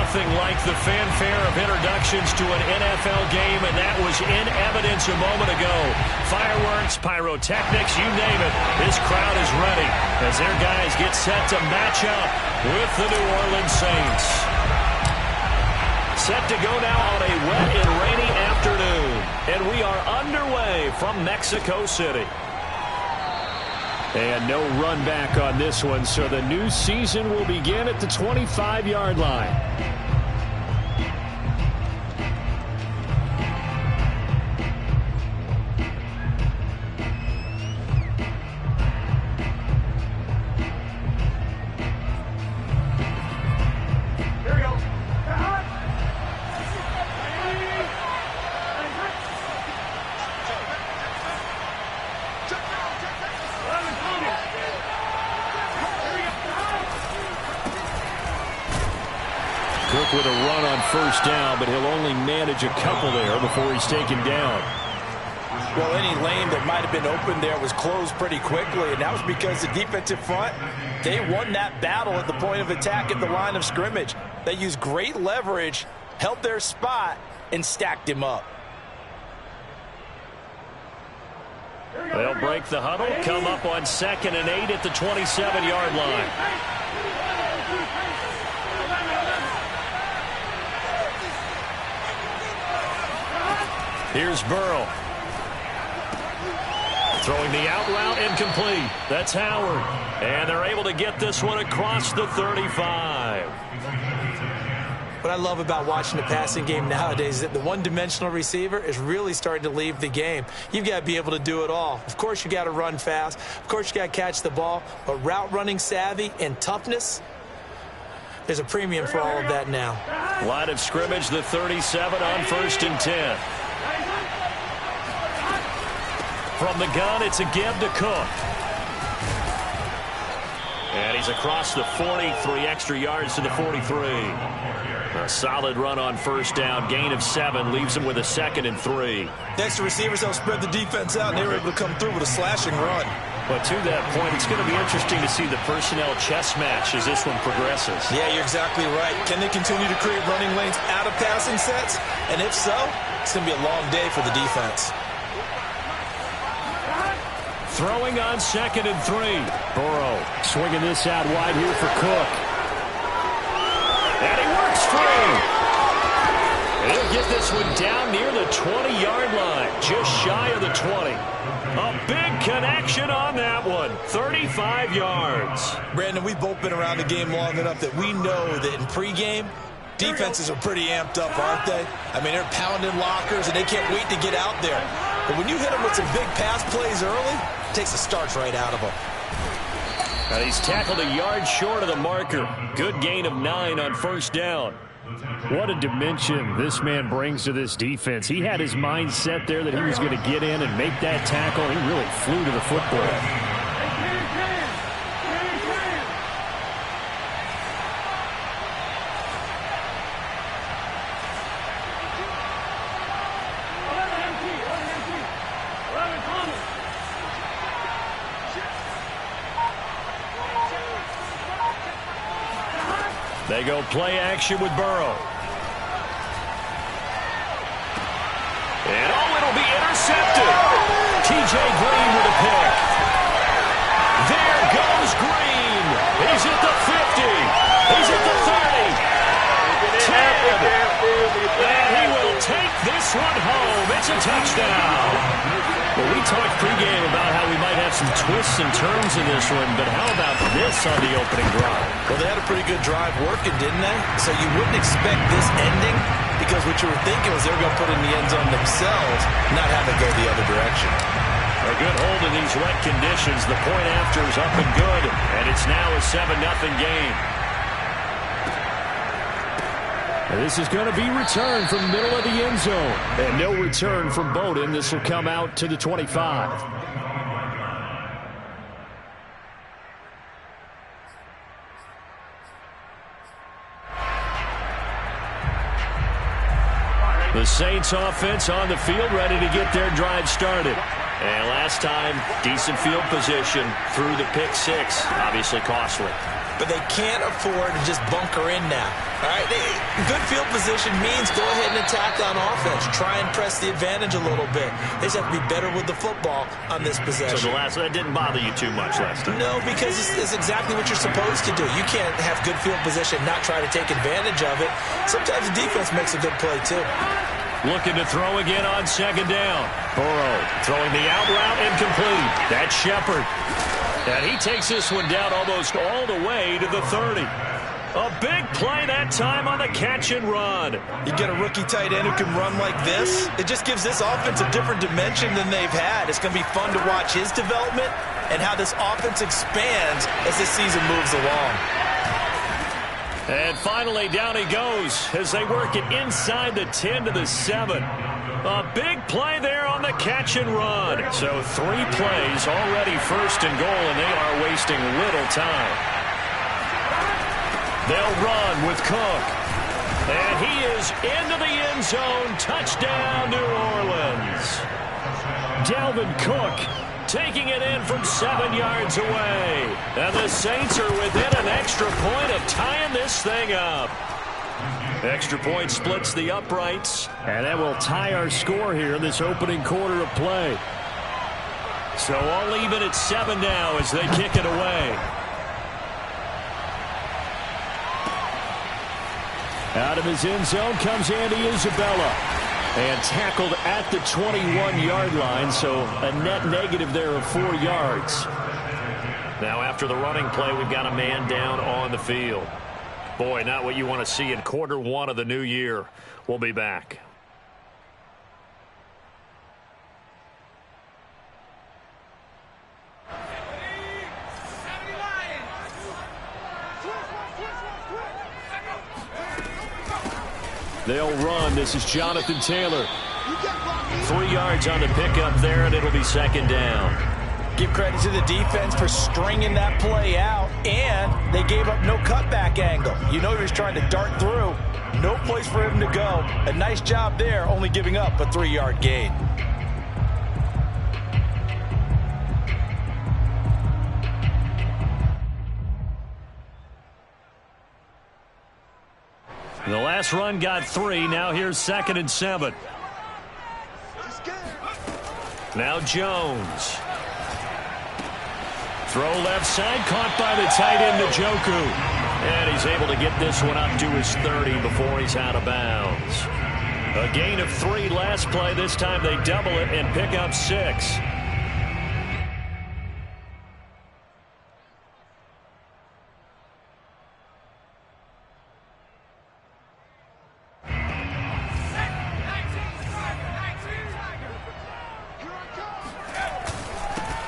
nothing like the fanfare of introductions to an NFL game, and that was in evidence a moment ago. Fireworks, pyrotechnics, you name it. This crowd is ready as their guys get set to match up with the New Orleans Saints. Set to go now on a wet and rainy afternoon, and we are underway from Mexico City. And no run back on this one, so the new season will begin at the 25-yard line. Cook with a run on first down, but he'll only manage a couple there before he's taken down. Well, any lane that might have been open there was closed pretty quickly, and that was because the defensive front, they won that battle at the point of attack at the line of scrimmage. They used great leverage, held their spot, and stacked him up. They'll break the huddle, come up on 2nd and 8 at the 27-yard line. Here's Burrow. Throwing the out route incomplete. That's Howard. And they're able to get this one across the 35. What I love about watching the passing game nowadays is that the one-dimensional receiver is really starting to leave the game. You've got to be able to do it all. Of course, you got to run fast. Of course, you got to catch the ball. But route running savvy and toughness, there's a premium for all of that now. Line of scrimmage, the 37 on 1st and 10. From the gun, it's a give to Cook. And he's across the 40, 3 extra yards to the 43. A solid run on first down, gain of 7, leaves him with a 2nd and 3. The extra receivers helped spread the defense out, and they were able to come through with a slashing run. But to that point, it's going to be interesting to see the personnel chess match as this one progresses. Yeah, you're exactly right. Can they continue to create running lanes out of passing sets? And if so, it's going to be a long day for the defense. Throwing on 2nd and 3. Burrow swinging this out wide here for Cook. And he works free. And he'll get this one down near the 20-yard line, just shy of the 20. A big connection on that one, 35 yards. Brandon, we've both been around the game long enough that we know that in pregame, defenses are pretty amped up, aren't they? I mean, they're pounding lockers, and they can't wait to get out there. But when you hit them with some big pass plays early, it takes the starch right out of them. And he's tackled a yard short of the marker. Good gain of 9 on first down. What a dimension this man brings to this defense. He had his mind set there that he was going to get in and make that tackle. He really flew to the football. They go play action with Burrow. And it'll be intercepted. T.J. Green with a pick. There goes Green. He's at the 50. He's at the 30. 10. And he will take this one home. It's a touchdown. Well, we talked pregame about how we might have some twists and turns in this one, but how about this on the opening drive? Well, they had a pretty good drive working, didn't they? So you wouldn't expect this ending because what you were thinking was they were going to put in the end zone themselves, not have it go the other direction. A good hold in these wet conditions. The point after is up and good, and it's now a 7-0 game. And this is going to be returned from the middle of the end zone. And no return from Bowden. This will come out to the 25. The Saints offense on the field, ready to get their drive started. And last time, decent field position through the pick six. Obviously costly. but they can't afford to just bunker in now. All right, good field position means go ahead and attack on offense. Try and press the advantage a little bit. They just have to be better with the football on this possession. So that didn't bother you too much last time? No, because it's exactly what you're supposed to do. You can't have good field position and not try to take advantage of it. Sometimes the defense makes a good play, too. Looking to throw again on second down. Burrow throwing the out route incomplete. That's Shepard. And he takes this one down almost all the way to the 30. A big play that time on the catch and run. You get a rookie tight end who can run like this. It just gives this offense a different dimension than they've had. It's going to be fun to watch his development and how this offense expands as this season moves along. And finally, down he goes as they work it inside the 10 to the 7. A big play there on the catch and run. So 3 plays already first and goal, and they are wasting little time. They'll run with Cook. And he is into the end zone. Touchdown, New Orleans. Dalvin Cook taking it in from 7 yards away. And the Saints are within an extra point of tying this thing up. Extra point splits the uprights. And that will tie our score here in this opening quarter of play. So all even at 7 now as they kick it away. Out of his end zone comes Andy Isabella. And tackled at the 21-yard line, so a net negative there of 4 yards. Now after the running play, we've got a man down on the field. Boy, not what you want to see in quarter 1 of the new year. We'll be back. They'll run. This is Jonathan Taylor. 3 yards on the pickup there, and it'll be second down. Give credit to the defense for stringing that play out, and they gave up no cutback angle. You know he was trying to dart through. No place for him to go. A nice job there, only giving up a 3-yard gain. The last run got 3. Now here's 2nd and 7. Now Jones. Throw left side, caught by the tight end Njoku. And he's able to get this one up to his 30 before he's out of bounds. A gain of 3 last play. This time they double it and pick up 6.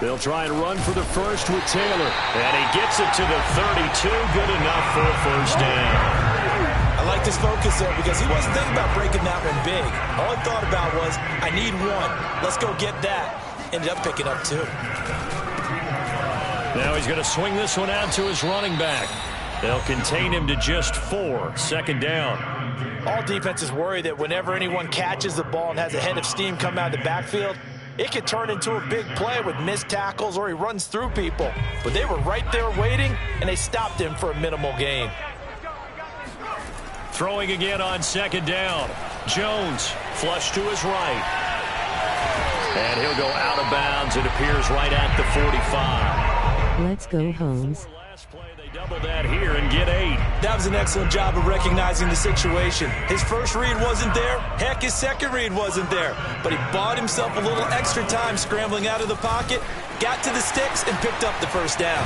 They'll try and run for the first with Taylor. And he gets it to the 32. Good enough for a first down. I like this focus there because he wasn't thinking about breaking that one big. All he thought about was, I need 1. Let's go get that. Ended up picking up 2. Now he's going to swing this one out to his running back. They'll contain him to just 4. Second down. All defenses worry that whenever anyone catches the ball and has a head of steam come out of the backfield, it could turn into a big play with missed tackles or he runs through people. But they were right there waiting, and they stopped him for a minimal gain. Throwing again on second down. Jones flush to his right. And he'll go out of bounds. It appears right at the 45. Let's go, Holmes. Double that here and get 8. That was an excellent job of recognizing the situation. His first read wasn't there. Heck, his second read wasn't there. But he bought himself a little extra time scrambling out of the pocket, got to the sticks, and picked up the first down.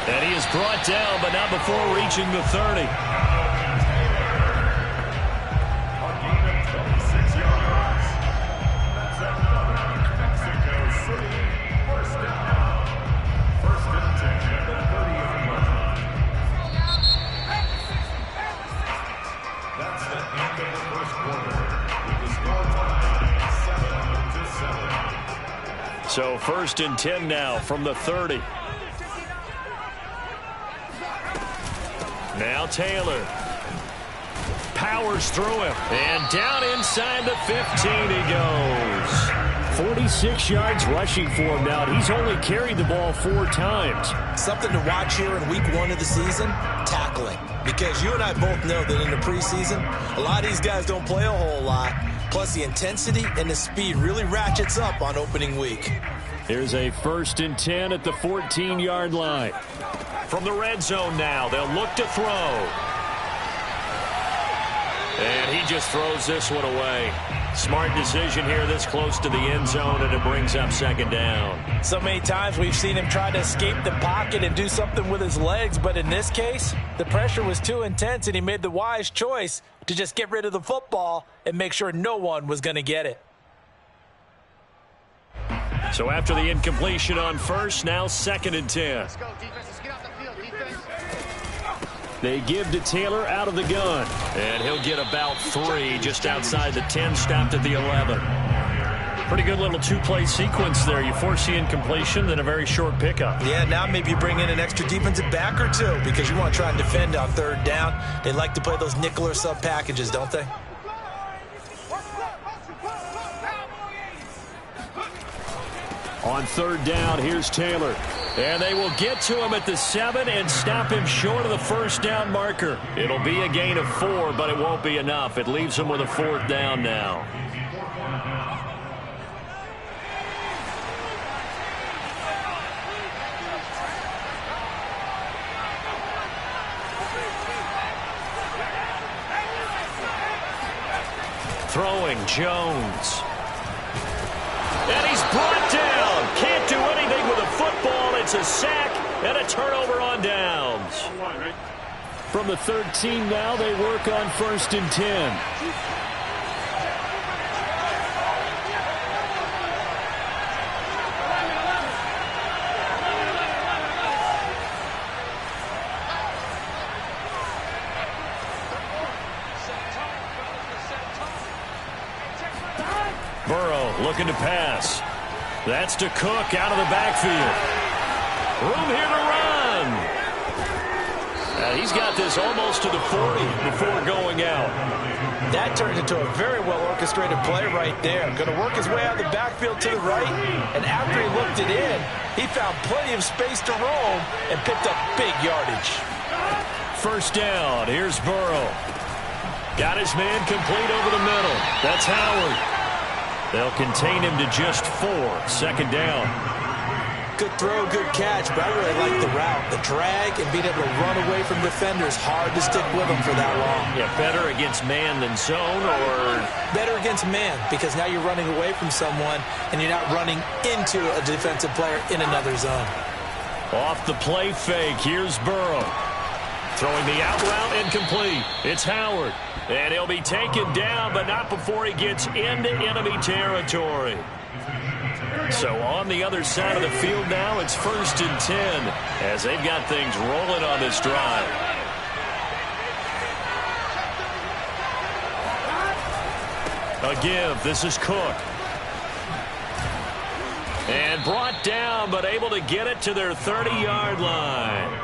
And he is brought down, but not before reaching the 30. So 1st and 10 now from the 30. Now Taylor powers through him. And down inside the 15 he goes. 46 yards rushing for him now. He's only carried the ball 4 times. Something to watch here in week 1 of the season, tackling. Because you and I both know that in the preseason, a lot of these guys don't play a whole lot. Plus, the intensity and the speed really ratchets up on opening week. Here's a 1st and 10 at the 14-yard line. From the red zone now, they'll look to throw. And he just throws this one away. Smart decision here this close to the end zone, and it brings up 2nd down. So many times we've seen him try to escape the pocket and do something with his legs, but in this case, the pressure was too intense, and he made the wise choice to just get rid of the football and make sure no one was going to get it. So after the incompletion on 1st, now 2nd and 10. Let's go, defense. Let's get off the field, defense. They give to Taylor out of the gun. And he'll get about 3 just outside the 10, stopped at the 11. Pretty good little 2-play sequence there. You force the incompletion, then a very short pickup. Yeah, now maybe you bring in an extra defensive back or 2 because you want to try and defend on 3rd down. They like to play those nickel or sub packages, don't they? On 3rd down, here's Taylor. And they will get to him at the 7 and stop him short of the 1st down marker. It'll be a gain of 4, but it won't be enough. It leaves him with a 4th down now. Throwing Jones. And he's brought down. Can't do anything with a football. It's a sack and a turnover on downs. From the 13 now, they work on 1st and 10. Burrow looking to pass. That's to Cook out of the backfield. Room here to run. He's got this almost to the 40 before going out. That turned into a very well-orchestrated play right there. Going to work his way out of the backfield to the right, and after he looked it in, he found plenty of space to roam and picked up big yardage. 1st down. Here's Burrow. Got his man complete over the middle. That's Howard. They'll contain him to just 4. 2nd down. Good throw, good catch, but I really like the route. The drag and being able to run away from defenders, hard to stick with them for that long. Yeah, better against man than zone, or? Better against man, because now you're running away from someone and you're not running into a defensive player in another zone. Off the play fake, here's Burrow. Throwing the out route incomplete. It's Howard. And he'll be taken down, but not before he gets into enemy territory. So on the other side of the field now, it's 1st and 10 as they've got things rolling on this drive. A give. This is Cook. And brought down, but able to get it to their 30-yard line.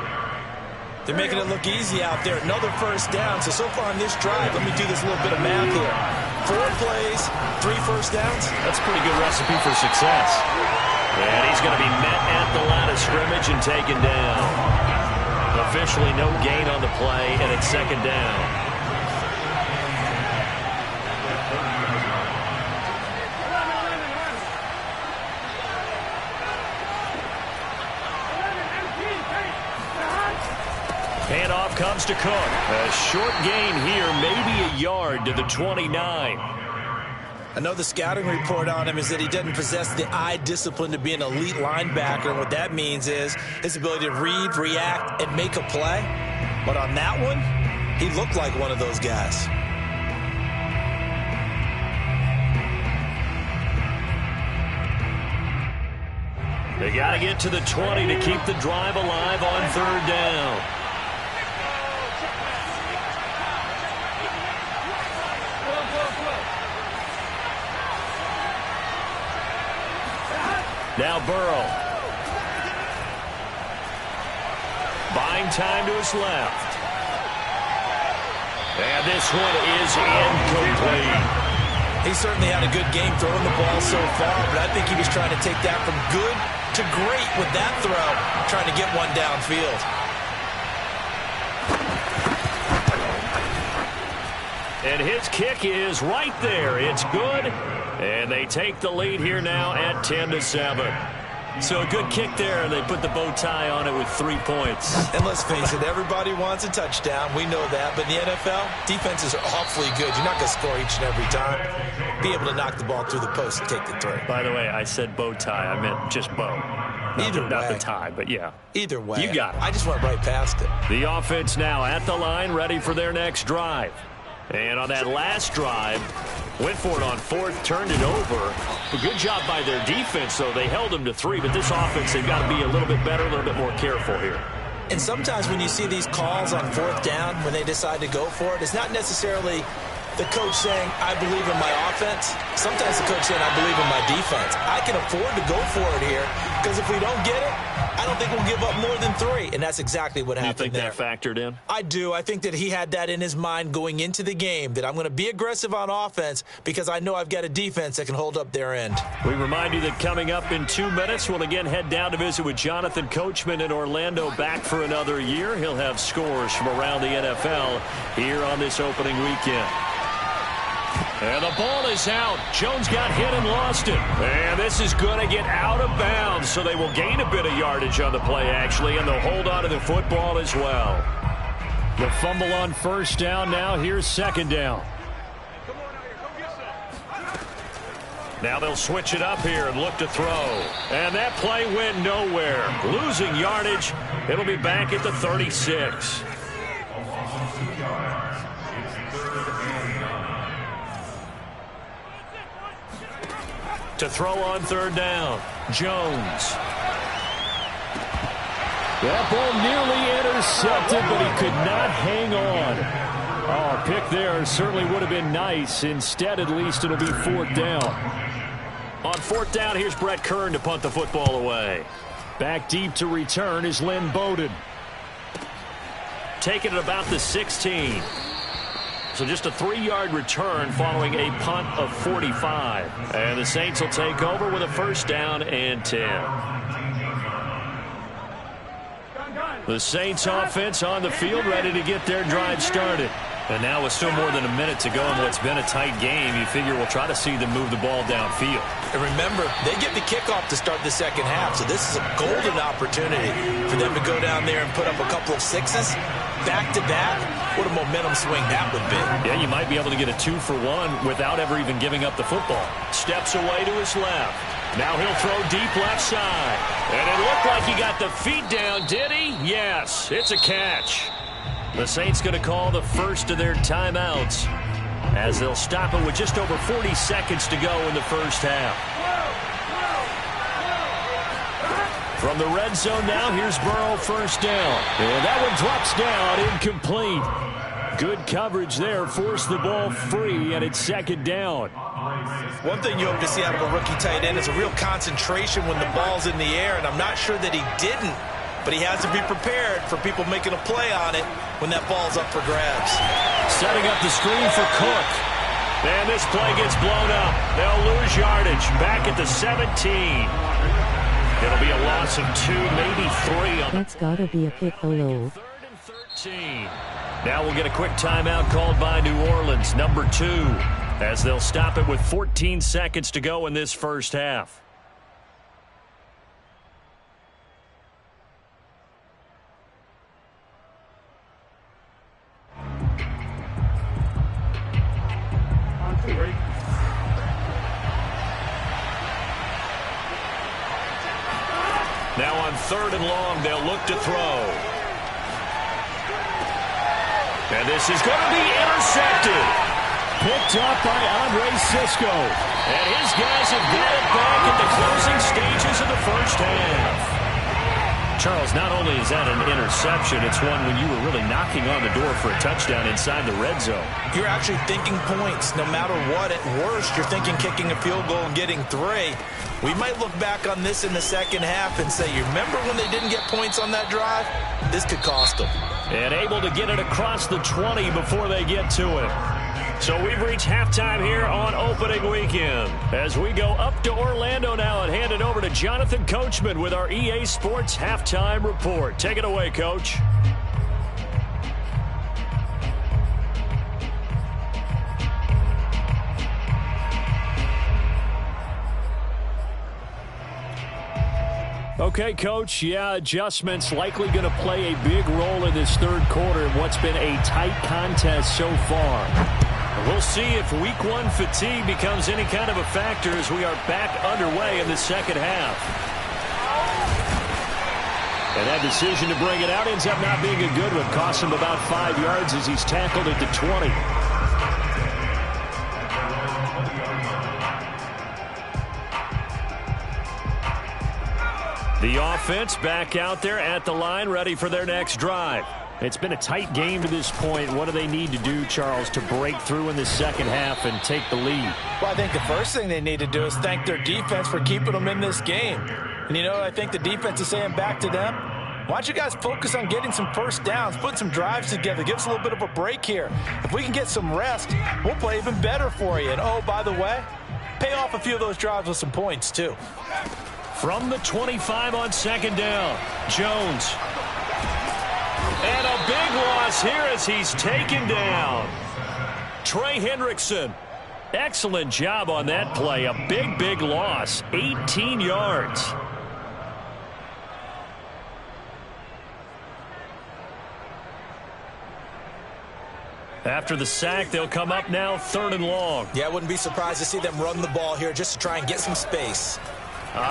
They're making it look easy out there. Another 1st down. So far on this drive, let me do this little bit of math here. 4 plays, 3 1st downs. That's a pretty good recipe for success. And he's going to be met at the line of scrimmage and taken down. Officially no gain on the play, and it's 2nd down. Handoff comes to Cook. A short gain here, maybe a yard to the 29. I know the scouting report on him is that he doesn't possess the eye discipline to be an elite linebacker. And what that means is his ability to read, react, and make a play. But on that one, he looked like one of those guys. They got to get to the 20 to keep the drive alive on 3rd down. Now Burrow. Buying time to his left. And this one is incomplete. He certainly had a good game throwing the ball so far, but I think he was trying to take that from good to great with that throw, trying to get one downfield. And his kick is right there. It's good. And they take the lead here now at 10-7. So a good kick there, and they put the bow tie on it with 3 points. And let's face it, everybody wants a touchdown. We know that. But in the NFL, defenses are awfully good. You're not going to score each and every time. Be able to knock the ball through the post and take the throw. By the way, I said bow tie. I meant just bow. Not the tie, but yeah. Either way. You got it. I just went right past it. The offense now at the line, ready for their next drive. And on that last drive, went for it on fourth, turned it over. A good job by their defense, though. They held them to 3, but this offense, they've got to be a little bit better, a little bit more careful here. And sometimes when you see these calls on fourth down, when they decide to go for it, it's not necessarily the coach saying, I believe in my offense. Sometimes the coach saying, I believe in my defense. I can afford to go for it here, because if we don't get it, I don't think we'll give up more than 3. And that's exactly what happened there. You think that factored in? I do. I think that he had that in his mind going into the game, that I'm going to be aggressive on offense because I know I've got a defense that can hold up their end. We remind you that coming up in 2 minutes, we'll again head down to visit with Jonathan Coachman in Orlando, back for another year. He'll have scores from around the NFL here on this opening weekend. And the ball is out. Jones got hit and lost it. And this is going to get out of bounds, so they will gain a bit of yardage on the play, actually, and they'll hold on to the football as well. The fumble on first down now. Here's second down. Now they'll switch it up here and look to throw. And that play went nowhere. Losing yardage. It'll be back at the 36. To throw on third down, Jones. That ball nearly intercepted, but he could not hang on. Oh, pick there certainly would have been nice. Instead, at least, it'll be fourth down. On fourth down, here's Brett Kern to punt the football away. Back deep to return is Lynn Bowden. Taking it about the 16. So just a 3-yard return following a punt of 45. And the Saints will take over with a first down and 10. The Saints offense on the field, ready to get their drive started. And now with still more than a minute to go in what's been a tight game, you figure we'll try to see them move the ball downfield. And remember, they get the kickoff to start the second half, so this is a golden opportunity for them to go down there and put up a couple of 6s back-to-back. What a momentum swing that would be. Yeah, you might be able to get a 2-for-1 without ever even giving up the football. Steps away to his left. Now he'll throw deep left side. And it looked like he got the feet down, did he? Yes, it's a catch. The Saints going to call the first of their timeouts as they'll stop it with just over 40 seconds to go in the first half. From the red zone now, here's Burrow, first down. And that one drops down, incomplete. Good coverage there, forced the ball free, and it's second down. One thing you hope to see out of a rookie tight end is a real concentration when the ball's in the air, and I'm not sure that he didn't, but he has to be prepared for people making a play on it when that ball's up for grabs. Setting up the screen for Cook. And this play gets blown up. They'll lose yardage. Back at the 17. It'll be a loss of 2, maybe 3. That's gotta be a pick below. 3rd and 13. Now we'll get a quick timeout called by New Orleans, number 2, as they'll stop it with 14 seconds to go in this first half. Now on 3rd and long, they'll look to throw. And this is going to be intercepted. Picked up by Andre Sisco. And his guys have got it back at the closing stages of the first half. Charles, not only is that an interception, it's one when you were really knocking on the door for a touchdown inside the red zone. You're actually thinking points no matter what. At worst, you're thinking kicking a field goal and getting 3. We might look back on this in the second half and say, you remember when they didn't get points on that drive? This could cost them. And able to get it across the 20 before they get to it. So we've reached halftime here on opening weekend. As we go up to Orlando now and hand it over to Jonathan Coachman with our EA Sports Halftime Report. Take it away, Coach. Okay, Coach, yeah, adjustments likely going to play a big role in this third quarter in what's been a tight contest so far. We'll see if week one fatigue becomes any kind of a factor as we are back underway in the second half. And that decision to bring it out ends up not being a good one. Cost him about 5 yards as he's tackled at the 20. The offense back out there at the line, ready for their next drive. It's been a tight game to this point. What do they need to do, Charles, to break through in the second half and take the lead? Well, I think the first thing they need to do is thank their defense for keeping them in this game. And, you know, I think the defense is saying back to them, why don't you guys focus on getting some first downs, put some drives together, give us a little bit of a break here. If we can get some rest, we'll play even better for you. And, oh, by the way, pay off a few of those drives with some points, too. From the 25 on second down, Jones. And a big loss here as he's taken down. Trey Hendrickson. Excellent job on that play. A big loss. 18 yards. After the sack, they'll come up now 3rd and long. Yeah, I wouldn't be surprised to see them run the ball here just to try and get some space.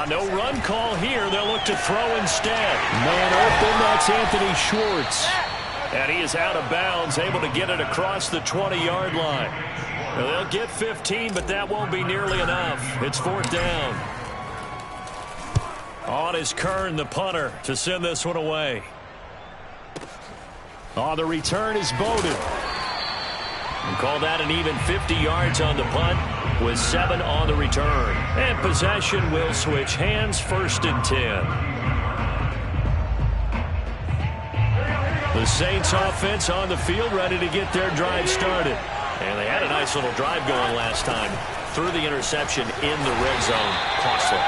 No run call here. They'll look to throw instead. Man open, that's Anthony Schwartz. And he is out of bounds, able to get it across the 20-yard line. They'll get 15, but that won't be nearly enough. It's 4th down. On is Kern, the punter, to send this one away. On the return is Bowden. And call that an even 50 yards on the punt with 7 on the return. And possession will switch hands, 1st and 10. The Saints offense on the field ready to get their drive started. And they had a nice little drive going last time. Threw the interception in the red zone. Costly.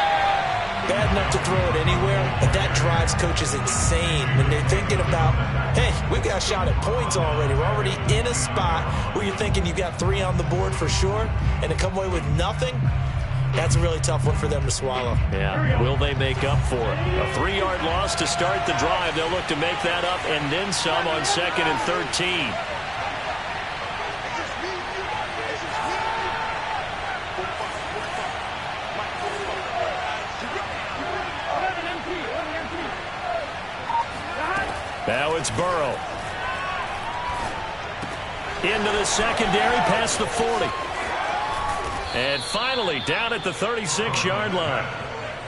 Bad enough to throw it anywhere, but that drives coaches insane when they're thinking about, hey, we've got a shot at points already. We're already in a spot where you're thinking you got 3 on the board for sure, and to come away with nothing, that's a really tough one for them to swallow. Yeah, will they make up for it? A 3-yard loss to start the drive. They'll look to make that up and then some on 2nd and 13. Now it's Burrow. Into the secondary, past the 40. And finally, down at the 36-yard line.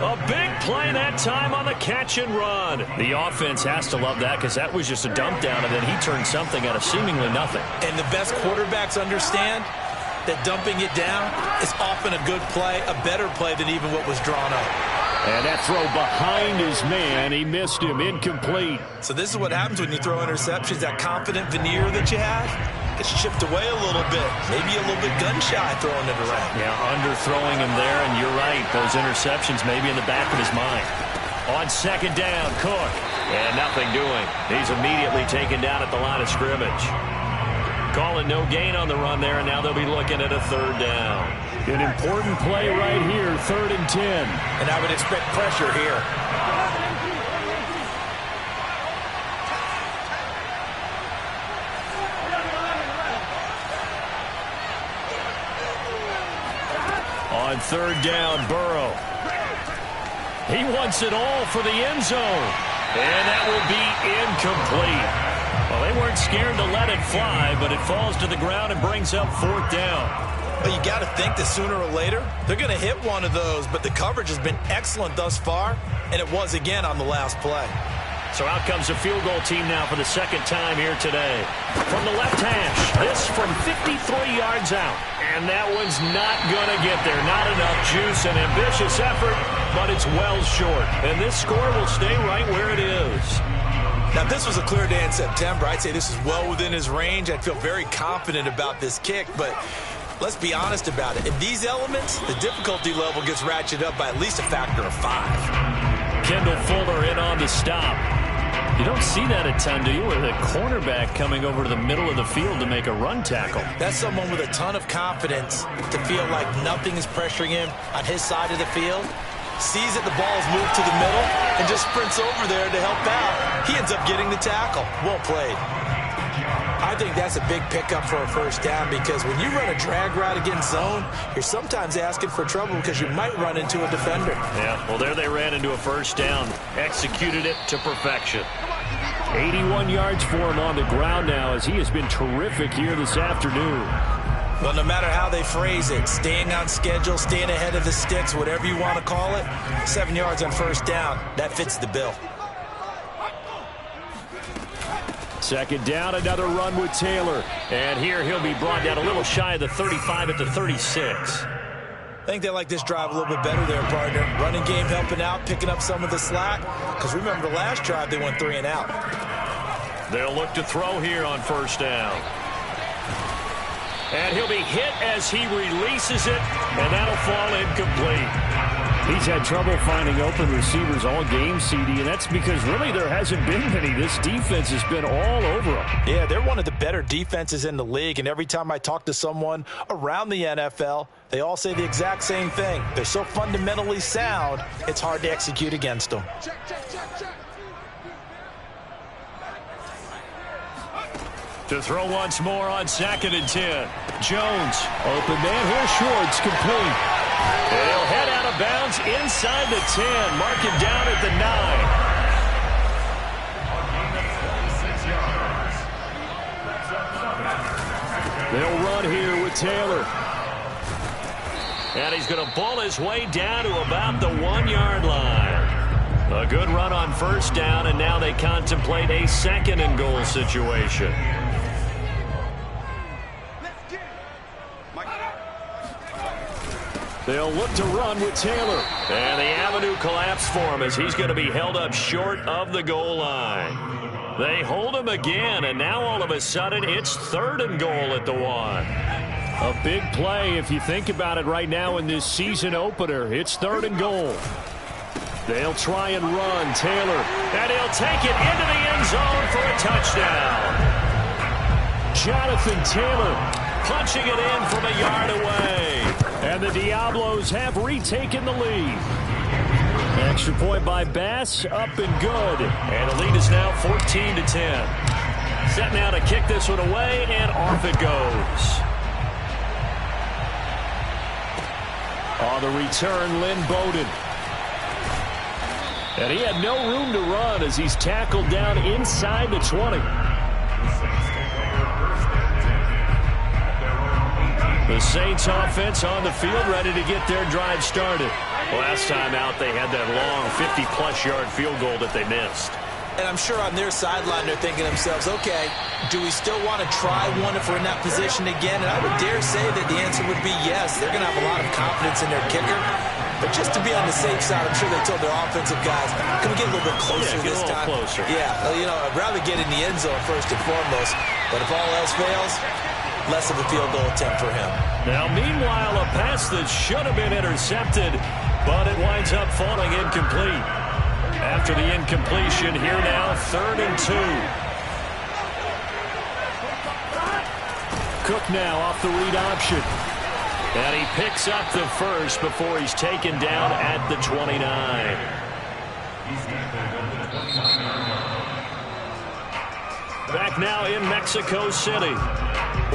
A big play that time on the catch and run. The offense has to love that because that was just a dump down, and then he turned something out of seemingly nothing. And the best quarterbacks understand that dumping it down is often a good play, a better play than even what was drawn up. And that throw behind his man, he missed him, incomplete. So this is what happens when you throw interceptions. That confident veneer that you have gets chipped away a little bit. Maybe a little bit gun-shy throwing it around. Yeah, underthrowing him there, and you're right. Those interceptions may be in the back of his mind. On second down, Cook. And nothing doing. He's immediately taken down at the line of scrimmage. Calling no gain on the run there, and now they'll be looking at a 3rd down. An important play right here, 3rd and 10. And I would expect pressure here. On 3rd down, Burrow. He wants it all for the end zone. And that will be incomplete. Well, they weren't scared to let it fly, but it falls to the ground and brings up 4th down. But you got to think that sooner or later, they're going to hit one of those. But the coverage has been excellent thus far, and it was again on the last play. So out comes the field goal team now for the 2nd time here today. From the left hash, this from 53 yards out. And that one's not going to get there. Not enough juice, an ambitious effort, but it's well short. And this score will stay right where it is. Now, if this was a clear day in September, I'd say this is well within his range. I'd feel very confident about this kick, but let's be honest about it. In these elements, the difficulty level gets ratcheted up by at least a factor of 5. Kendall Fuller in on the stop. You don't see that a ton, do you, with a cornerback coming over to the middle of the field to make a run tackle? That's someone with a ton of confidence to feel like nothing is pressuring him on his side of the field. Sees that the ball is moved to the middle and just sprints over there to help out. He ends up getting the tackle. Well played. I think that's a big pickup for a first down because when you run a drag route against zone, you're sometimes asking for trouble because you might run into a defender. Yeah, well, there they ran into a first down. Executed it to perfection. 81 yards for him on the ground now as he has been terrific here this afternoon. Well, no matter how they phrase it, staying on schedule, staying ahead of the sticks, whatever you want to call it, 7 yards on first down, that fits the bill. Second down, another run with Taylor. And here he'll be brought down a little shy of the 35 at the 36. I think they like this drive a little bit better there, partner. Running game helping out, picking up some of the slack. Because remember the last drive, they went 3 and out. They'll look to throw here on first down. And he'll be hit as he releases it, and that'll fall incomplete. He's had trouble finding open receivers all game, CD, and that's because really there hasn't been many. This defense has been all over them. Yeah, they're one of the better defenses in the league, and every time I talk to someone around the NFL, they all say the exact same thing. They're so fundamentally sound, it's hard to execute against them. To throw once more on 2nd and 10. Jones, open man here, Schwartz, complete. And he'll head out of bounds inside the 10. Mark it down at the 9. They'll run here with Taylor. And he's going to bull his way down to about the 1-yard line. A good run on first down, and now they contemplate a 2nd and goal situation. They'll look to run with Taylor. And the avenue collapsed for him as he's going to be held up short of the goal line. They hold him again, and now all of a sudden it's 3rd and goal at the 1. A big play if you think about it right now in this season opener. It's 3rd and goal. They'll try and run Taylor, and he'll take it into the end zone for a touchdown. Jonathan Taylor punching it in from a yard away. And the Diablos have retaken the lead. Extra point by Bass, up and good. And the lead is now 14-10. Set now to kick this one away, and off it goes. On the return, Lynn Bowden. And he had no room to run as he's tackled down inside the 20. The Saints offense on the field, ready to get their drive started. Last time out, they had that long 50-plus yard field goal that they missed. And I'm sure on their sideline, they're thinking to themselves, okay, do we still want to try one if we're in that position again? And I would dare say that the answer would be yes. They're going to have a lot of confidence in their kicker. But just to be on the safe side, I'm sure they told their offensive guys, can we get a little bit closer this time? Closer. Yeah, you know, I'd rather get in the end zone first and foremost. But if all else fails, less of a field goal attempt for him. Now, meanwhile, a pass that should have been intercepted, but it winds up falling incomplete. After the incompletion, here now, 3rd and 2. Cook now off the read option. And he picks up the first before he's taken down at the 29. Back now in Mexico City.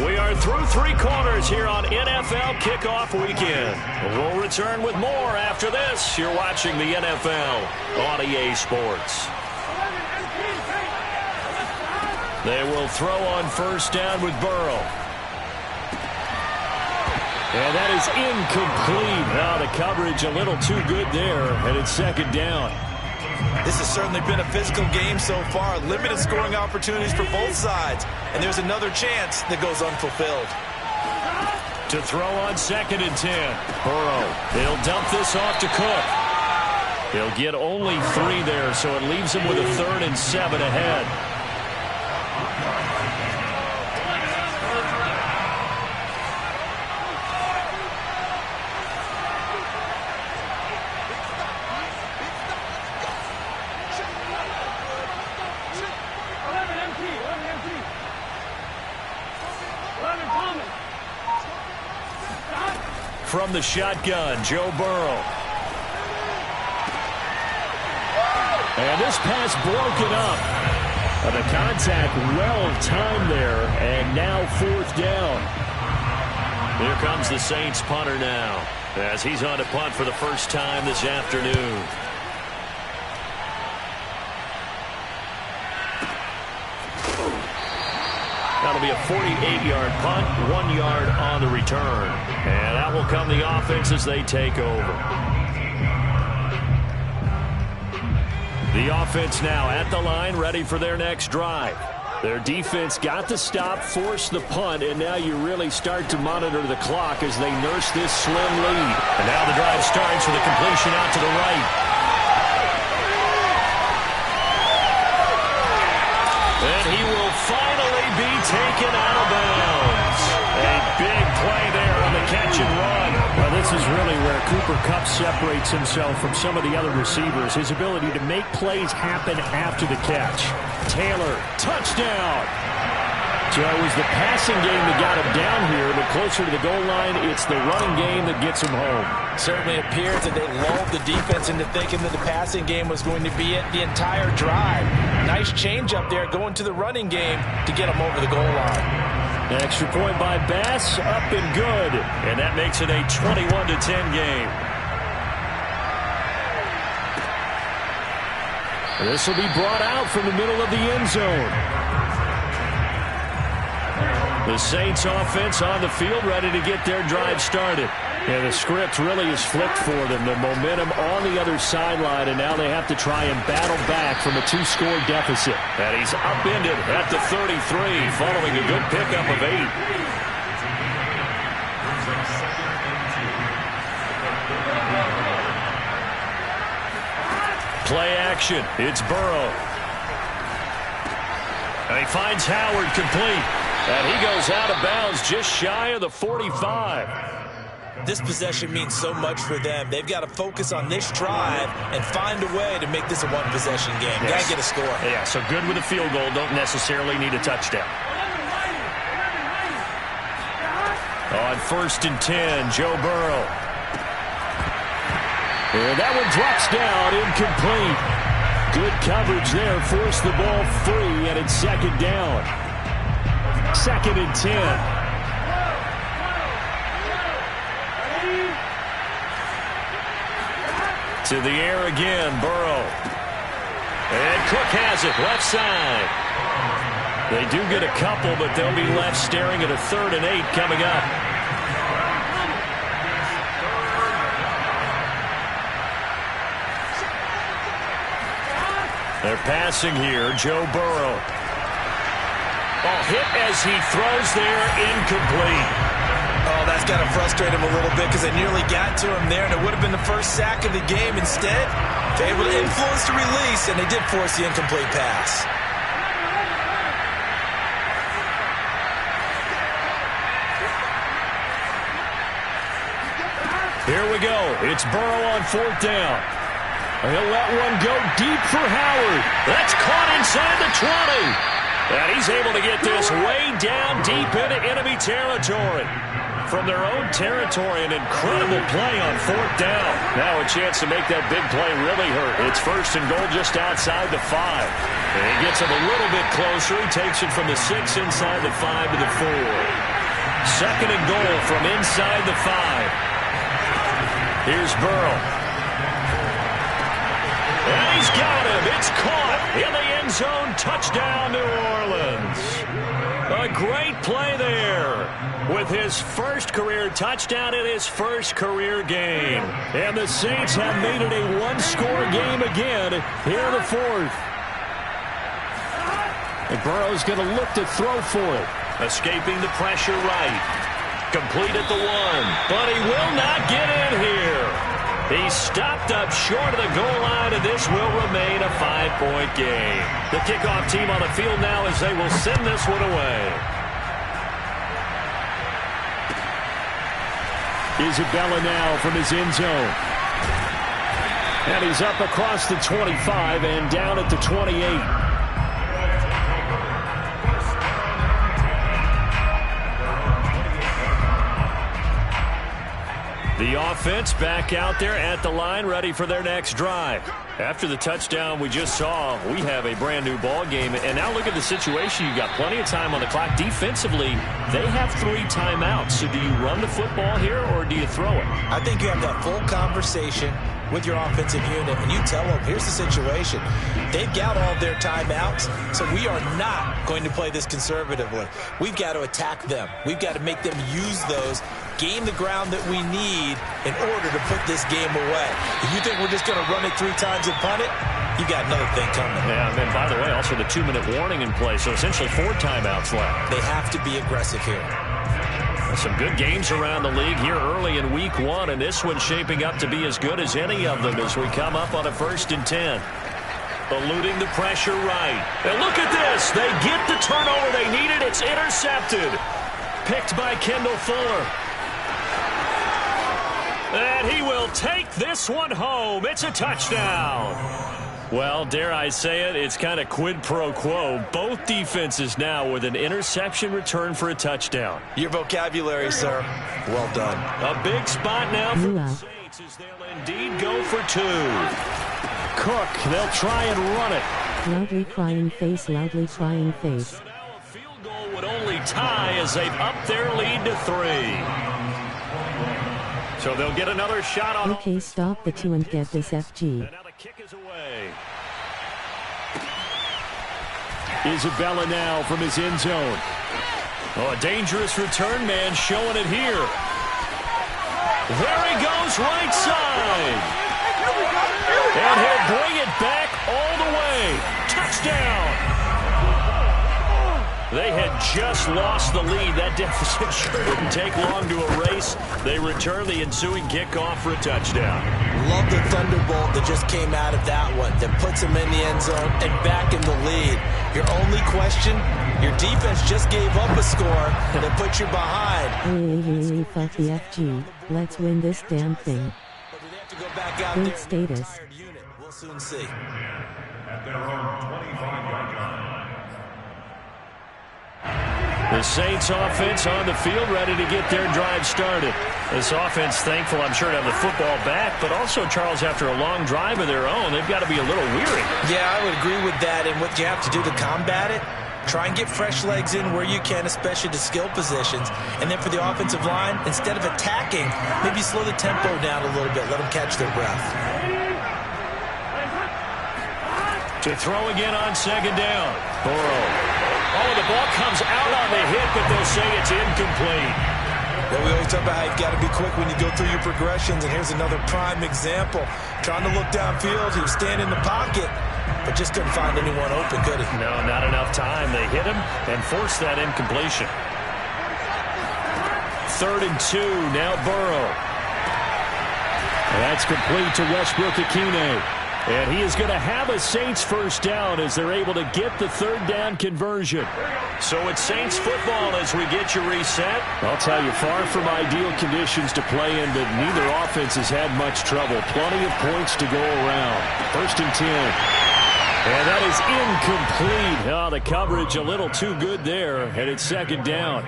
We are through 3 quarters here on NFL Kickoff Weekend. We'll return with more after this. You're watching the NFL on EA Sports. They will throw on first down with Burrow. And that is incomplete. Now the coverage a little too good there, and it's 2nd down. This has certainly been a physical game so far. Limited scoring opportunities for both sides. And there's another chance that goes unfulfilled. To throw on 2nd and 10. Burrow, he'll dump this off to Cook. He'll get only 3 there, so it leaves him with a 3rd and 7 ahead. From the shotgun, Joe Burrow. And this pass broken up. The contact well-timed there, and now 4th down. Here comes the Saints punter now, as he's on to punt for the first time this afternoon. That'll be a 48-yard punt, 1 yard on the return. And that will come the offense as they take over. The offense now at the line, ready for their next drive. Their defense got the stop, forced the punt, and now you really start to monitor the clock as they nurse this slim lead. And now the drive starts with a completion out to the right. And he will finally be taken out of bounds. A big play there on the catch and run. Well, this is really where Cooper Kupp separates himself from some of the other receivers. His ability to make plays happen after the catch. Taylor, touchdown. So it was the passing game that got him down here, but closer to the goal line, it's the running game that gets him home. Certainly appears that they lulled the defense into thinking that the passing game was going to be it the entire drive. Nice change up there going to the running game to get him over the goal line. An extra point by Bass, up and good. And that makes it a 21-10 game. This will be brought out from the middle of the end zone. The Saints offense on the field, ready to get their drive started. Yeah, the script really is flipped for them. The momentum on the other sideline, and now they have to try and battle back from a 2-score deficit. And he's upended at the 33, following a good pickup of 8. Play action. It's Burrow. And he finds Howard complete. And he goes out of bounds just shy of the 45. This possession means so much for them. They've got to focus on this drive and find a way to make this a one-possession game. Yes. Got to get a score. Yeah, so good with a field goal. Don't necessarily need a touchdown. On 1st and 10, Joe Burrow. And that one drops down, incomplete. Good coverage there, forced the ball free, and it's 2nd down. 2nd and 10. To the air again, Burrow. And Cook has it, left side. They do get a couple, but they'll be left staring at a 3rd and 8 coming up. They're passing here, Joe Burrow. Oh, hit as he throws there, incomplete. Oh, that's got to frustrate him a little bit because they nearly got to him there, and it would have been the first sack of the game. Instead, they were able to influence the release, and they did force the incomplete pass. Here we go. It's Burrow on 4th down. He'll let one go deep for Howard. That's caught inside the 20. And he's able to get this way down deep into enemy territory. From their own territory, an incredible play on 4th down. Now a chance to make that big play really hurt. It's 1st and goal just outside the 5. And he gets him a little bit closer. He takes it from the 6 inside the 5 to the 4. 2nd and goal from inside the 5. Here's Burrow. And he's got him. It's caught in the end zone. Touchdown, New Orleans. A great play there with his first career touchdown in his first career game. And the Saints have made it a 1-score game again here in the 4th. And Burrow's going to look to throw for it. Escaping the pressure right. Complete at the 1. But he will not get in here. He stopped up short of the goal line, and this will remain a 5-point game. The kickoff team on the field now as they will send this one away. Isabella now from his end zone. And he's up across the 25 and down at the 28. The offense back out there at the line, ready for their next drive. After the touchdown we just saw, we have a brand-new ball game. And now look at the situation. You've got plenty of time on the clock. Defensively, they have 3 timeouts. So do you run the football here or do you throw it? I think you have that full conversation with your offensive unit, and you tell them, here's the situation. They've got all their timeouts, so we are not going to play this conservatively. We've got to attack them. We've got to make them use those, gain the ground that we need in order to put this game away. If you think we're just going to run it 3 times and punt it, you got another thing coming. Yeah, and then, by the way, also the 2-minute warning in play, so essentially 4 timeouts left. They have to be aggressive here. Some good games around the league here early in week 1, and this one's shaping up to be as good as any of them as we come up on a 1st and 10. Eluding the pressure right. And look at this. They get the turnover they needed. It's intercepted. Picked by Kendall Fuller. And he will take this one home. It's a touchdown. Well, dare I say it, it's kind of quid pro quo. Both defenses now with an interception return for a touchdown. Your vocabulary, sir. Well done. A big spot now for the Saints as they'll indeed go for 2. Cook, they'll try and run it. Loudly crying face, loudly crying face. So now a field goal would only tie as they've upped their lead to 3. So they'll get another shot on. Okay, stop the 2 and get this FG. And now the kick is away. Isabella now from his end zone. Oh, a dangerous return man showing it here. There he goes, right side. And he'll bring it back all the way. Touchdown. They had just lost the lead. That deficit sure didn't take long to erase. They return the ensuing kickoff for a touchdown. Love the thunderbolt that just came out of that one. That puts them in the end zone and back in the lead. Your only question, your defense just gave up a score that puts you behind. Hey, fuck the FG. Let's win this damn thing. But do they have to go back out Good there status. unit? We'll soon see. At their own 25-yard line. The Saints offense on the field ready to get their drive started. This offense thankful, I'm sure, to have the football back, but also, Charles, after a long drive of their own, they've got to be a little weary. Yeah, I would agree with that. And what you have to do to combat it, try and get fresh legs in where you can, especially to skill positions. And then for the offensive line, instead of attacking, maybe slow the tempo down a little bit. Let them catch their breath. To throw again on 2nd down. Burrow. Oh, the ball comes out on the hit, but they'll say it's incomplete. Well, we always talk about how you've got to be quick when you go through your progressions, and here's another prime example. Trying to look downfield, he was standing in the pocket, but just couldn't find anyone open, could he? No, not enough time. They hit him and forced that incompletion. 3rd and 2, now Burrow. That's complete to Westbrook-Ikhine. And he is going to have a Saints 1st down as they're able to get the 3rd down conversion. So it's Saints football as we get you reset. I'll tell you, far from ideal conditions to play in, but neither offense has had much trouble. Plenty of points to go around. 1st and 10. And that is incomplete. Oh, the coverage a little too good there, and it's 2nd down.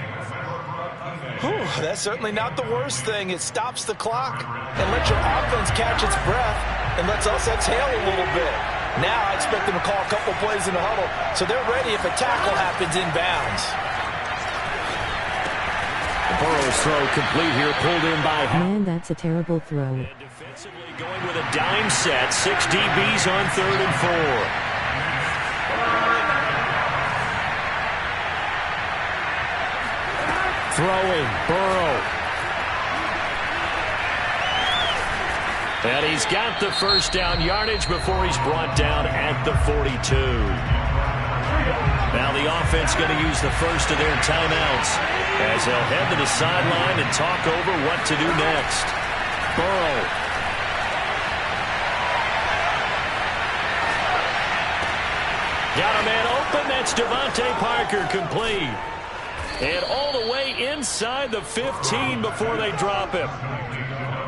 Whew, that's certainly not the worst thing. It stops the clock and lets your offense catch its breath and lets us exhale a little bit. Now I expect them to call a couple plays in the huddle, so they're ready if a tackle happens inbounds. Burrow's throw complete here, pulled in by... Man, that's a terrible throw. And defensively going with a dime set. 6 DBs on 3rd and 4. Throwing, Burrow. And he's got the 1st down yardage before he's brought down at the 42. Now the offense going to use the first of their timeouts as they'll head to the sideline and talk over what to do next. Burrow. Got a man open. That's Devontae Parker, complete. And all the way inside the 15 before they drop him.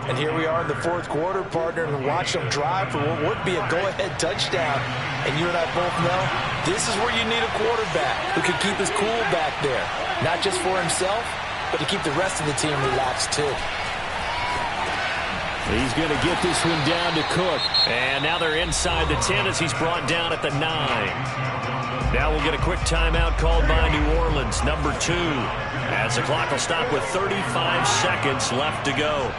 And here we are in the fourth quarter, partner, and watch them drive for what would be a go-ahead touchdown. And you and I both know this is where you need a quarterback who can keep his cool back there. Not just for himself, but to keep the rest of the team relaxed too. He's going to get this one down to Cook. And now they're inside the 10 as he's brought down at the 9. Now we'll get a quick timeout called by New Orleans, number 2. As the clock will stop with 35 seconds left to go.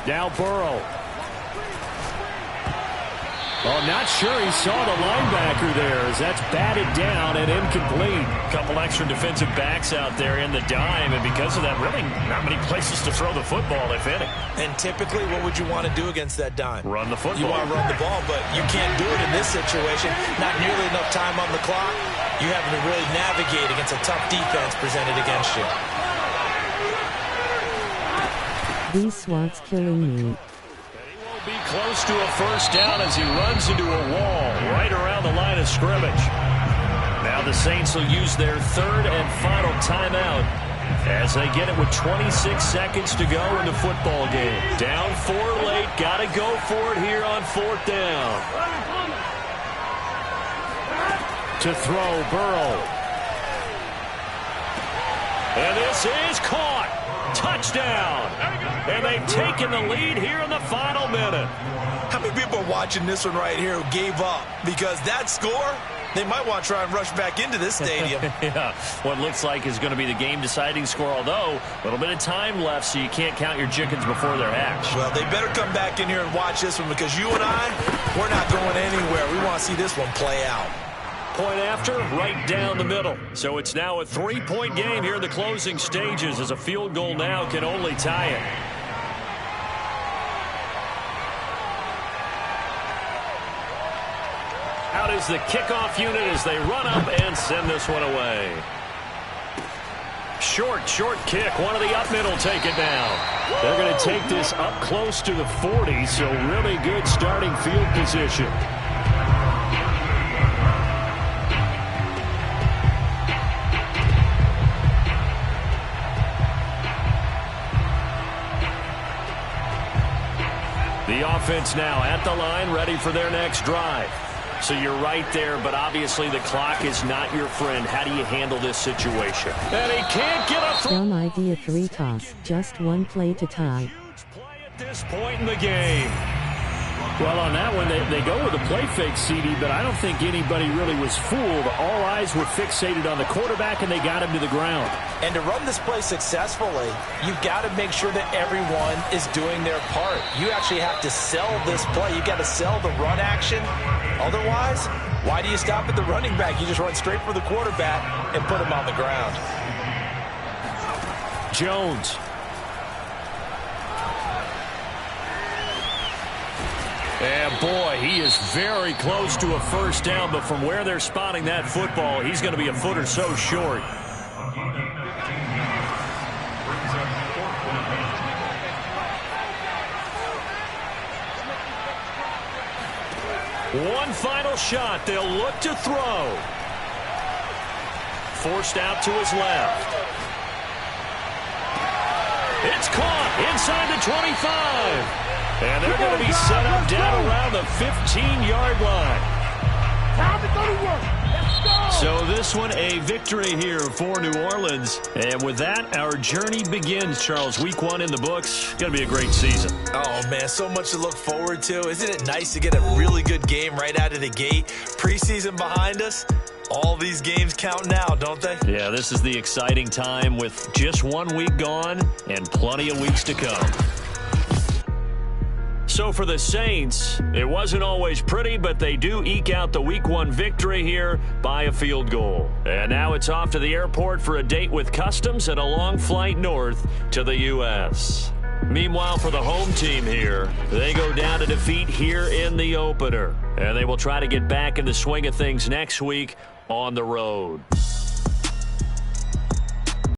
Now Burrow. Oh, not sure he saw the linebacker there as that's batted down and incomplete. A couple extra defensive backs out there in the dime, and because of that, really not many places to throw the football, if any. And typically, what would you want to do against that dime? Run the football. You want to run the ball, but you can't do it in this situation. Not nearly enough time on the clock. You having to really navigate against a tough defense presented against you. These swats killing me. Be close to a first down as he runs into a wall right around the line of scrimmage. Now the Saints will use their third and final timeout as they get it with 26 seconds to go in the football game. Down 4 late, got to go for it here on 4th down. To throw, Burrow. And this is caught. Touchdown. And they've taken the lead here in the final minute. How many people are watching this one right here who gave up? Because that score, they might want to try and rush back into this stadium. Yeah, what looks like is going to be the game-deciding score, although a little bit of time left, so you can't count your chickens before they're hatched. Well, they better come back in here and watch this one because you and I, we're not going anywhere. We want to see this one play out. Point after, right down the middle. So it's now a 3-point game here in the closing stages as a field goal now can only tie it. Out is the kickoff unit as they run up and send this one away. Short kick. One of the up middle take it down. They're going to take this up close to the 40, so really good starting field position. The offense now at the line, ready for their next drive. So you're right there, but obviously the clock is not your friend. How do you handle this situation? And he can't get a throw. Dumb idea 3 toss. Just one play to tie. Huge play at this point in the game. Well, on that one, they go with a play fake, CD, but I don't think anybody really was fooled. All eyes were fixated on the quarterback, and they got him to the ground. And to run this play successfully, you've got to make sure that everyone is doing their part. You actually have to sell this play. You've got to sell the run action. Otherwise, why do you stop at the running back? You just run straight for the quarterback and put him on the ground. Jones. And boy, he is very close to a first down, but from where they're spotting that football, he's going to be a foot or so short. One final shot. They'll look to throw. Forced out to his left. It's caught inside the 25. And they're going to be set up down around the 15-yard line. Time to go to work. Let's go. So this one a victory here for New Orleans. And with that, our journey begins, Charles. Week 1 in the books. Going to be a great season. Oh, man, so much to look forward to. Isn't it nice to get a really good game right out of the gate? Preseason behind us. All these games count now, don't they? Yeah, this is the exciting time with just 1 week gone and plenty of weeks to come. So for the Saints, it wasn't always pretty, but they do eke out the Week 1 victory here by a field goal. And now it's off to the airport for a date with Customs and a long flight north to the U.S. Meanwhile, for the home team here, they go down to defeat here in the opener. And they will try to get back in the swing of things next week on the road.